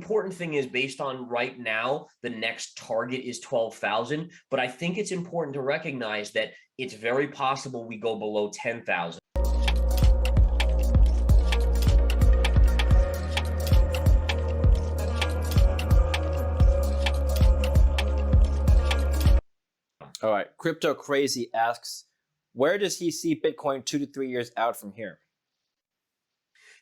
important thing is based on right now, the next target is 12,000. But I think it's important to recognize that it's very possible we go below 10,000. All right. Crypto Crazy asks, where does he see Bitcoin 2 to 3 years out from here?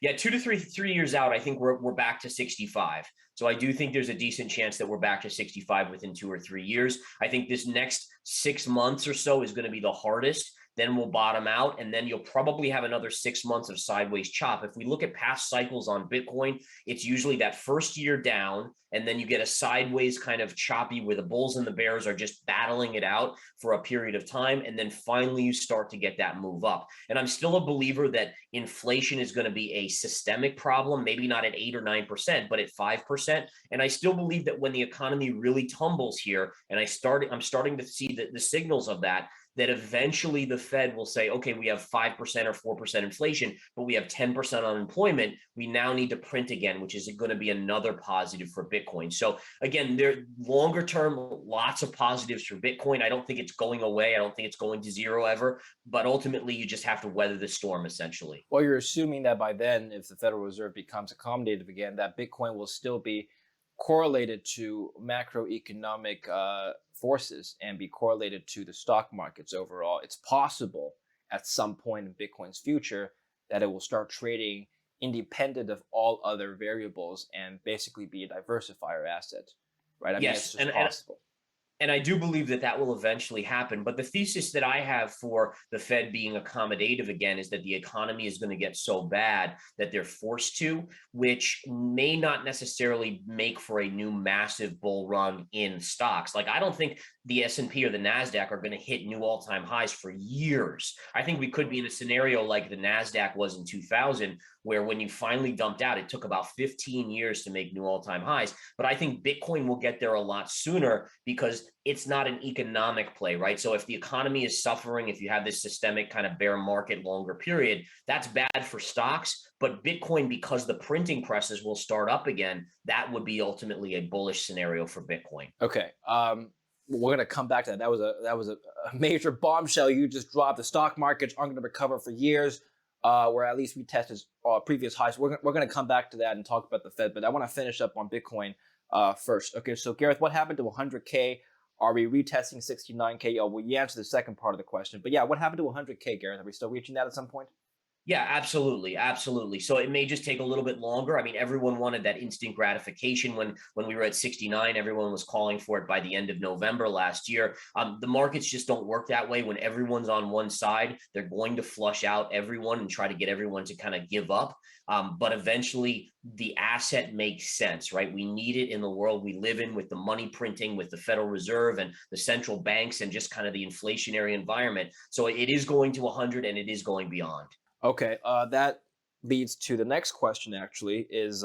Yeah, 2 to 3 years out, I think we're back to 65. So I do think there's a decent chance that we're back to 65 within 2 or 3 years. I think this next 6 months or so is going to be the hardest. Then we'll bottom out, and then you'll probably have another 6 months of sideways chop. If we look at past cycles on Bitcoin, it's usually that first year down, and then you get a sideways kind of choppy where the bulls and the bears are just battling it out for a period of time, and then finally you start to get that move up. And I'm still a believer that inflation is going to be a systemic problem, maybe not at 8 or 9%, but at 5%. And I still believe that when the economy really tumbles here, and I'm starting to see the signals of that eventually the Fed will say, okay, we have 5% or 4% inflation, but we have 10% unemployment. We now need to print again, which is going to be another positive for Bitcoin. So again, there longer term, lots of positives for Bitcoin. I don't think it's going away. I don't think it's going to zero ever, but ultimately you just have to weather the storm essentially. Well, you're assuming that by then, if the Federal Reserve becomes accommodative again, that Bitcoin will still be correlated to macroeconomic forces and be correlated to the stock markets overall. It's possible at some point in Bitcoin's future that it will start trading independent of all other variables and basically be a diversifier asset, right? I mean, it's just possible. And I do believe that that will eventually happen. But the thesis that I have for the Fed being accommodative again is that the economy is going to get so bad that they're forced to, which may not necessarily make for a new massive bull run in stocks. Like, I don't think the S&P or the NASDAQ are going to hit new all-time highs for years. I think we could be in a scenario like the NASDAQ was in 2000, where when you finally dumped out, it took about 15 years to make new all-time highs. But I think Bitcoin will get there a lot sooner because it's not an economic play, right? So if the economy is suffering, if you have this systemic kind of bear market longer period, that's bad for stocks. But Bitcoin, because the printing presses will start up again, that would be ultimately a bullish scenario for Bitcoin. Okay. We're going to come back to that. That was a major bombshell you just dropped. The stock markets aren't going to recover for years, where at least we tested previous highs. We're going to come back to that and talk about the Fed, but I want to finish up on Bitcoin first. Okay, so Gareth, what happened to 100K? Are we retesting 69K? Oh, well, you answered the second part of the question, but yeah, what happened to 100K, Gareth? Are we still reaching that at some point? Yeah, absolutely. Absolutely. So it may just take a little bit longer. I mean, everyone wanted that instant gratification when we were at 69. Everyone was calling for it by the end of November last year. The markets just don't work that way. When everyone's on one side, they're going to flush out everyone and try to get everyone to kind of give up. But eventually the asset makes sense, right? We need it in the world we live in with the money printing, with the Federal Reserve and the central banks and just kind of the inflationary environment. So it is going to 100 and it is going beyond. Okay, that leads to the next question, actually, is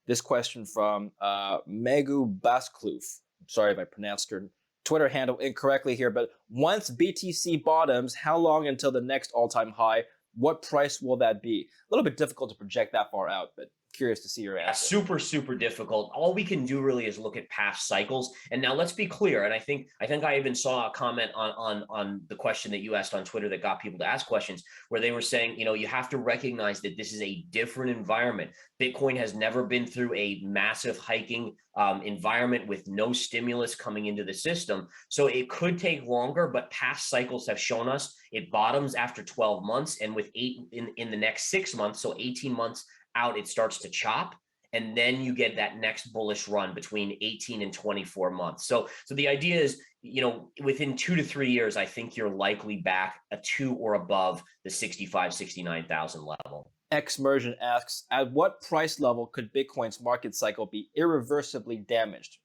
this question from Megu Baskloof. Sorry if I pronounced her Twitter handle incorrectly here, but once BTC bottoms, how long until the next all-time high? What price will that be? A little bit difficult to project that far out, but curious to see your answer. Super, super difficult. All we can do really is look at past cycles. And now let's be clear. And I think I even saw a comment on the question that you asked on Twitter that got people to ask questions, where they were saying, you have to recognize that this is a different environment. Bitcoin has never been through a massive hiking environment with no stimulus coming into the system. So it could take longer, but past cycles have shown us it bottoms after 12 months. And with in the next 6 months, so 18 months out, it starts to chop, and then you get that next bullish run between 18 and 24 months. So the idea is, within 2 to 3 years, I think you're likely back to or above the 69,000 level. Xmersion asks, at what price level could Bitcoin's market cycle be irreversibly damaged,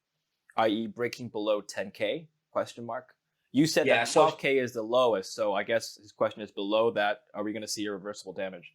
i.e. breaking below 10K? You said that 12K is the lowest, so I guess his question is below that. Are we going to see irreversible damage?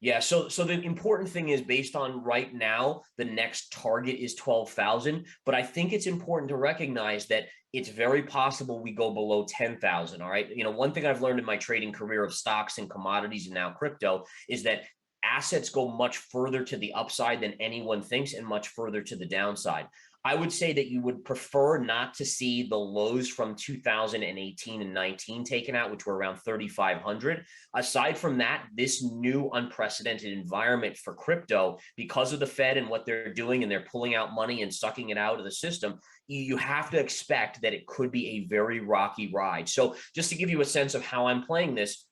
Yeah, so the important thing is based on right now, the next target is 12,000, but I think it's important to recognize that it's very possible we go below 10,000, all right? One thing I've learned in my trading career of stocks and commodities and now crypto is that assets go much further to the upside than anyone thinks and much further to the downside. I would say that you would prefer not to see the lows from 2018 and 19 taken out, which were around 3,500. Aside from that, this new unprecedented environment for crypto, because of the Fed and what they're doing, and they're pulling out money and sucking it out of the system, you have to expect that it could be a very rocky ride. So just to give you a sense of how I'm playing this,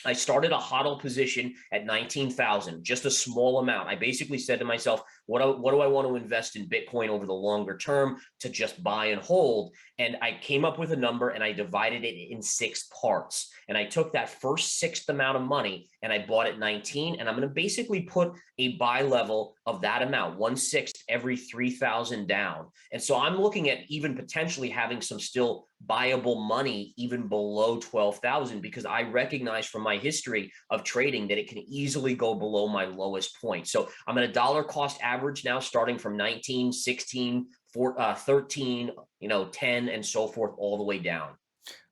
I started a hodl position at 19,000, just a small amount. I basically said to myself, what do I want to invest in Bitcoin over the longer term to just buy and hold? And I came up with a number and I divided it in 6 parts. And I took that first sixth amount of money and I bought at 19. And I'm going to basically put a buy level of that amount, 1/6 every 3,000 down. And so I'm looking at even potentially having some still buyable money even below 12,000, because I recognize from my history of trading that it can easily go below my lowest point. So I'm at a dollar cost average now, starting from 19, 16, 13, 10, and so forth, all the way down.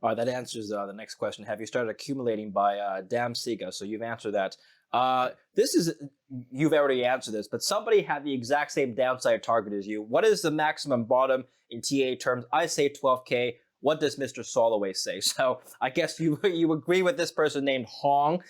All right, that answers the next question. Have you started accumulating by Dam Siga? So you've answered that. This is You've already answered this, but somebody had the exact same downside target as you. What is the maximum bottom in TA terms? I say 12K. What does Mr. Soloway say? So I guess you agree with this person named Hong.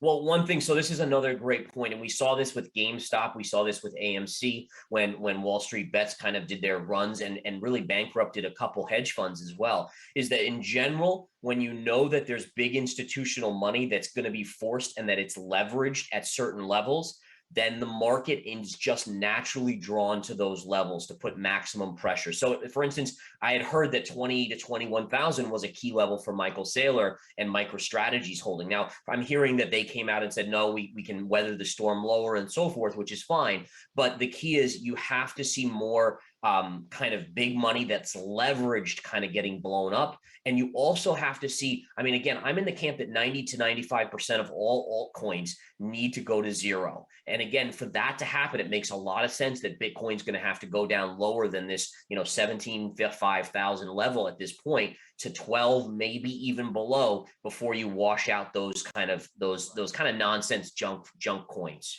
Well, one thing, so this is another great point, and we saw this with GameStop, we saw this with AMC when Wall Street Bets kind of did their runs and really bankrupted a couple hedge funds as well, is that in general, when you know that there's big institutional money that's going to be forced and that it's leveraged at certain levels, then the market is just naturally drawn to those levels to put maximum pressure. So for instance, I had heard that 20 to 21,000 was a key level for Michael Saylor and MicroStrategy's holding. Now I'm hearing that they came out and said, no, we can weather the storm lower and so forth, which is fine. But the key is you have to see more kind of big money that's leveraged kind of getting blown up. And you also have to see, I mean, again, I'm in the camp that 90 to 95% of all altcoins need to go to zero. And again, for that to happen, it makes a lot of sense that Bitcoin's going to have to go down lower than this, 17,500 level at this point to 12, maybe even below, before you wash out those kind of nonsense junk coins.